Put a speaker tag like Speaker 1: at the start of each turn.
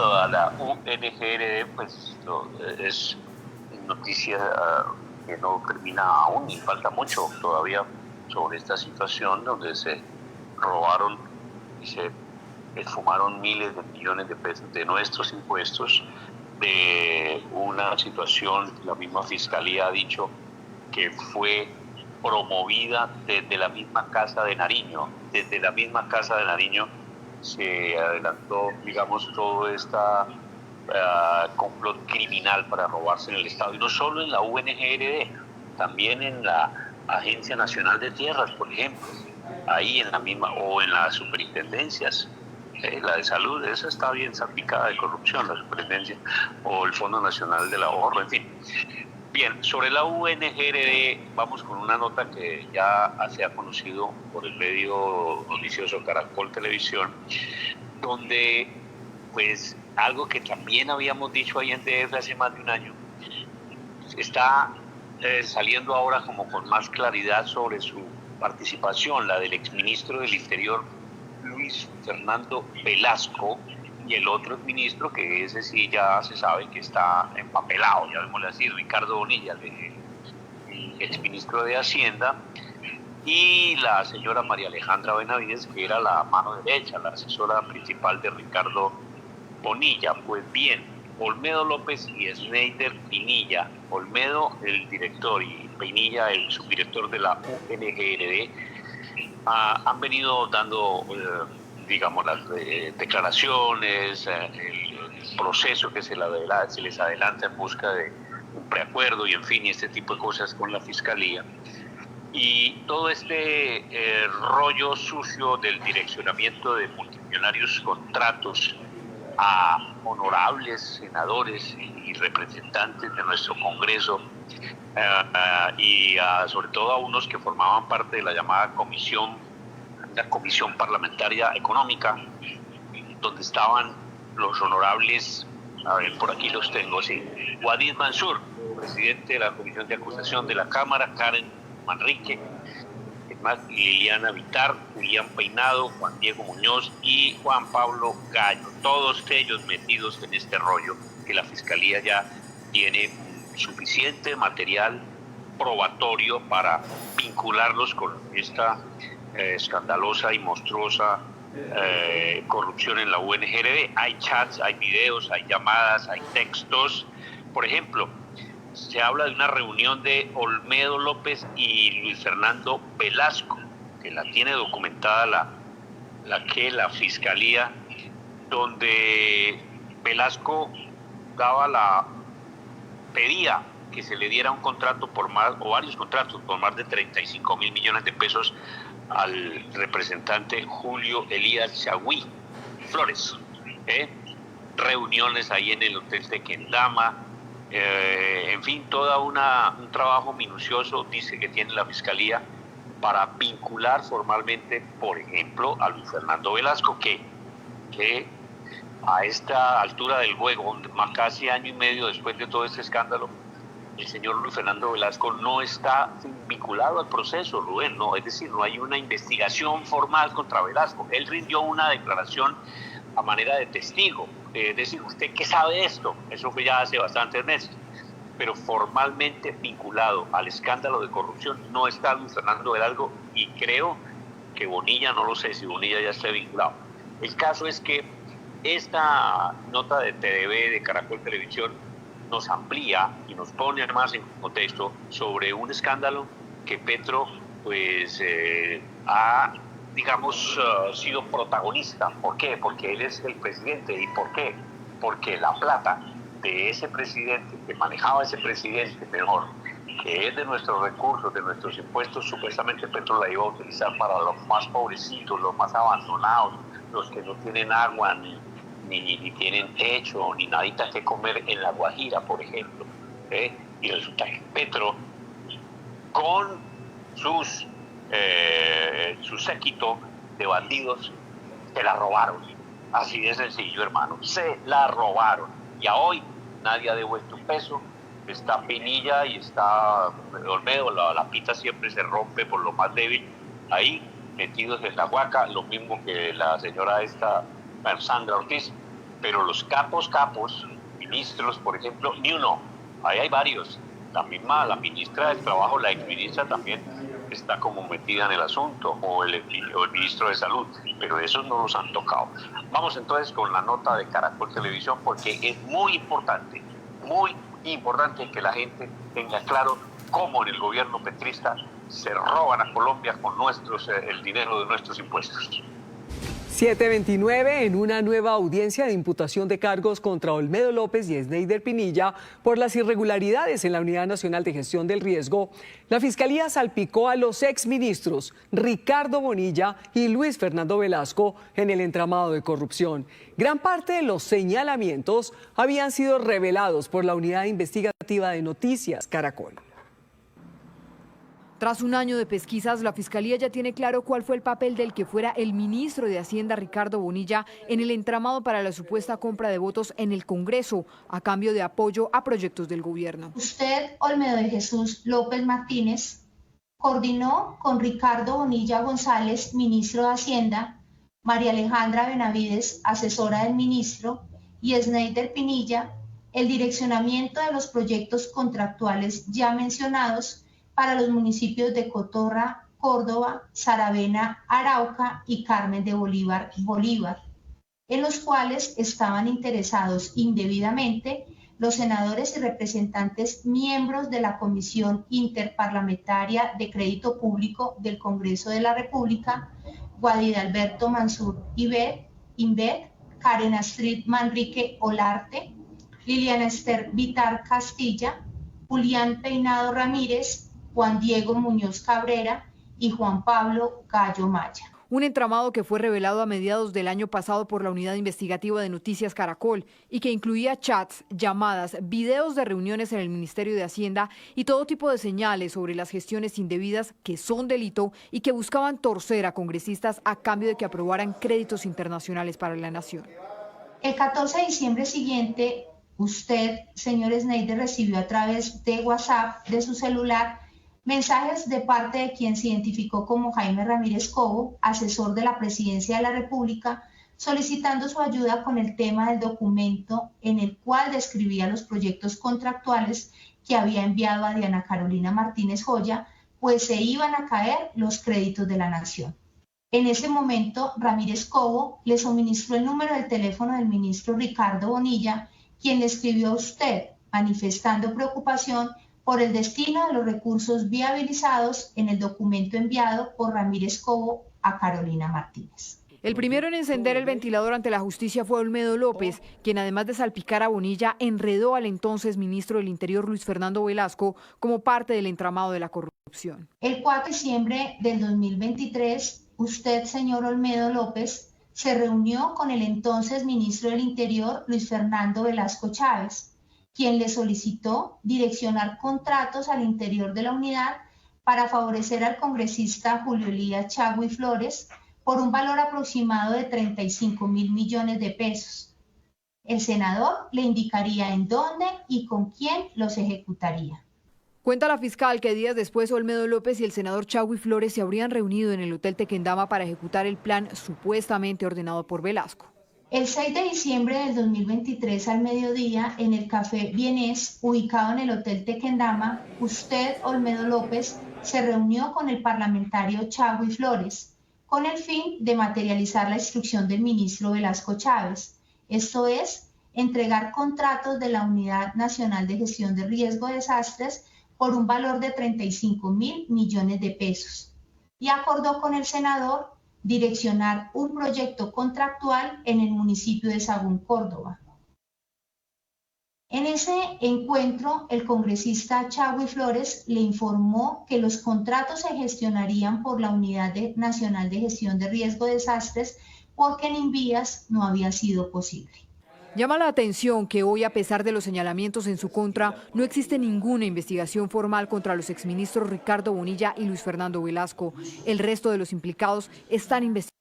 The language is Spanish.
Speaker 1: respecto a la UNGRD, pues es noticia que no termina aún y falta mucho todavía sobre esta situación donde se robaron y se esfumaron miles de millones de pesos de nuestros impuestos, de una situación que la misma Fiscalía ha dicho que fue promovida desde la misma Casa de Nariño. Desde la misma Casa de Nariño se adelantó, digamos, todo esta complot criminal para robarse en el Estado. Y no solo en la UNGRD, también en la Agencia Nacional de Tierras, por ejemplo, ahí en la misma, o en las superintendencias. La de salud, esa está bien salpicada de corrupción, la superintendencia, o el Fondo Nacional del Ahorro, en fin. Bien, sobre la UNGRD vamos con una nota que ya se ha conocido por el medio noticioso Caracol Televisión, donde pues algo que también habíamos dicho ahí en DF hace más de un año, está saliendo ahora como con más claridad sobre su participación, la del exministro del Interior, Luis Fernando Velasco, y el otro exministro, que ese sí ya se sabe que está empapelado, llamémosle así, Ricardo Bonilla, el exministro de Hacienda, y la señora María Alejandra Benavides, que era la mano derecha, la asesora principal de Ricardo Bonilla. Pues bien, Olmedo López y Schneider Pinilla, Olmedo el director y Pinilla el subdirector de la UNGRD, han venido dando, digamos, las declaraciones, el proceso que se les adelanta en busca de un preacuerdo y, en fin, y este tipo de cosas con la Fiscalía. Y todo este rollo sucio del direccionamiento de multimillonarios contratos a honorables senadores y representantes de nuestro Congreso, y sobre todo a unos que formaban parte de la llamada comisión parlamentaria económica, donde estaban los honorables, a ver, por aquí los tengo, sí, Wadid Mansur, presidente de la Comisión de Acusación de la Cámara, Karen Manrique, Liliana Vitar, Julián Peinado, Juan Diego Muñoz y Juan Pablo Gallo, todos ellos metidos en este rollo que la Fiscalía ya tiene suficiente material probatorio para vincularlos con esta escandalosa y monstruosa corrupción en la UNGRD. Hay chats, hay videos, hay llamadas, hay textos. Por ejemplo, se habla de una reunión de Olmedo López y Luis Fernando Velasco, que la tiene documentada la Fiscalía, donde Velasco pedía que se le diera un contrato o varios contratos por más de 35.000 millones de pesos al representante Julio Elías Chagüí Flores. Reuniones ahí en el Hotel Tequendama, en fin, un trabajo minucioso, dice que tiene la Fiscalía, para vincular formalmente, por ejemplo, a Luis Fernando Velasco, que a esta altura del juego, casi año y medio después de todo este escándalo, el señor Luis Fernando Velasco no está vinculado al proceso, Rubén, no, es decir, no hay una investigación formal contra Velasco. Él rindió una declaración a manera de testigo, es decir, ¿usted qué sabe de esto? Eso fue ya hace bastantes meses, pero formalmente vinculado al escándalo de corrupción no está Luis Fernando Velasco, y creo que Bonilla, no lo sé si Bonilla ya esté vinculado. El caso es que esta nota de TDV, de Caracol Televisión, nos amplía y nos pone más en contexto sobre un escándalo que Petro pues ha, digamos, sido protagonista. ¿Por qué? Porque él es el presidente. ¿Y por qué? Porque la plata de ese presidente, que manejaba ese presidente mejor, que es de nuestros recursos, de nuestros impuestos, supuestamente Petro la iba a utilizar para los más pobrecitos, los más abandonados, los que no tienen agua, ni tienen techo, ni nadita que comer en La Guajira, por ejemplo. Y resulta que Petro, con su séquito de bandidos, se la robaron. Así de sencillo, hermano. Se la robaron. Y a hoy nadie ha devuelto un peso. Está Pinilla y está Olmedo. La pita siempre se rompe por lo más débil. Ahí, metidos en la huaca, lo mismo que la señora esta, Sandra Ortiz, pero los capos, ministros, por ejemplo, ni uno. Ahí hay varios. La misma, la ministra del Trabajo, la exministra también está como metida en el asunto, o el ministro de Salud, pero esos no los han tocado. Vamos entonces con la nota de Caracol Televisión, porque es muy importante que la gente tenga claro cómo en el gobierno petrista se roban a Colombia con el dinero de nuestros impuestos.
Speaker 2: 7:29, en una nueva audiencia de imputación de cargos contra Olmedo López y Sneider Pinilla por las irregularidades en la Unidad Nacional de Gestión del Riesgo, la Fiscalía salpicó a los exministros Ricardo Bonilla y Luis Fernando Velasco en el entramado de corrupción. Gran parte de los señalamientos habían sido revelados por la Unidad Investigativa de Noticias Caracol.
Speaker 3: Tras un año de pesquisas, la Fiscalía ya tiene claro cuál fue el papel del que fuera el ministro de Hacienda, Ricardo Bonilla, en el entramado para la supuesta compra de votos en el Congreso, a cambio de apoyo a proyectos del gobierno.
Speaker 4: Usted, Olmedo de Jesús López Martínez, coordinó con Ricardo Bonilla González, ministro de Hacienda, María Alejandra Benavides, asesora del ministro, y Sneider Pinilla, el direccionamiento de los proyectos contractuales ya mencionados para los municipios de Cotorra, Córdoba, Saravena, Arauca y Carmen de Bolívar, en los cuales estaban interesados indebidamente los senadores y representantes miembros de la Comisión Interparlamentaria de Crédito Público del Congreso de la República, Guadid Alberto Mansur Invet, Karen Astrid Manrique Olarte, Liliana Esther Vitar Castilla, Julián Peinado Ramírez, Juan Diego Muñoz Cabrera y Juan Pablo Gallo Maya.
Speaker 3: Un entramado que fue revelado a mediados del año pasado por la Unidad Investigativa de Noticias Caracol y que incluía chats, llamadas, videos de reuniones en el Ministerio de Hacienda y todo tipo de señales sobre las gestiones indebidas que son delito y que buscaban torcer a congresistas a cambio de que aprobaran créditos internacionales para la nación.
Speaker 4: El 14 de diciembre siguiente, usted, señor Sneider, recibió a través de WhatsApp de su celular mensajes de parte de quien se identificó como Jaime Ramírez Cobo, asesor de la Presidencia de la República, solicitando su ayuda con el tema del documento en el cual describía los proyectos contractuales que había enviado a Diana Carolina Martínez Joya, pues se iban a caer los créditos de la nación. En ese momento, Ramírez Cobo le suministró el número del teléfono del ministro Ricardo Bonilla, quien le escribió a usted, manifestando preocupación por el destino de los recursos viabilizados en el documento enviado por Ramírez Cobo a Carolina Martínez.
Speaker 3: El primero en encender el ventilador ante la justicia fue Olmedo López, quien además de salpicar a Bonilla, enredó al entonces ministro del Interior Luis Fernando Velasco como parte del entramado de la corrupción.
Speaker 4: El 4 de diciembre del 2023, usted, señor Olmedo López, se reunió con el entonces ministro del Interior Luis Fernando Velasco Chávez, quien le solicitó direccionar contratos al interior de la unidad para favorecer al congresista Julio Elías Chagui Flores por un valor aproximado de 35.000 millones de pesos. El senador le indicaría en dónde y con quién los ejecutaría.
Speaker 3: Cuenta la fiscal que días después Olmedo López y el senador Chagui Flores se habrían reunido en el Hotel Tequendama para ejecutar el plan supuestamente ordenado por Velasco.
Speaker 4: El 6 de diciembre del 2023 al mediodía, en el Café Vienés, ubicado en el Hotel Tequendama, usted, Olmedo López, se reunió con el parlamentario Chagui Flores, con el fin de materializar la instrucción del ministro Velasco Chávez, esto es, entregar contratos de la Unidad Nacional de Gestión de Riesgo de Desastres por un valor de 35.000 millones de pesos, y acordó con el senador direccionar un proyecto contractual en el municipio de Sagún, Córdoba. En ese encuentro, el congresista Chagui Flores le informó que los contratos se gestionarían por la Unidad Nacional de Gestión de Riesgo de Desastres porque en Invías no había sido posible.
Speaker 3: Llama la atención que hoy, a pesar de los señalamientos en su contra, no existe ninguna investigación formal contra los exministros Ricardo Bonilla y Luis Fernando Velasco. El resto de los implicados están investigando.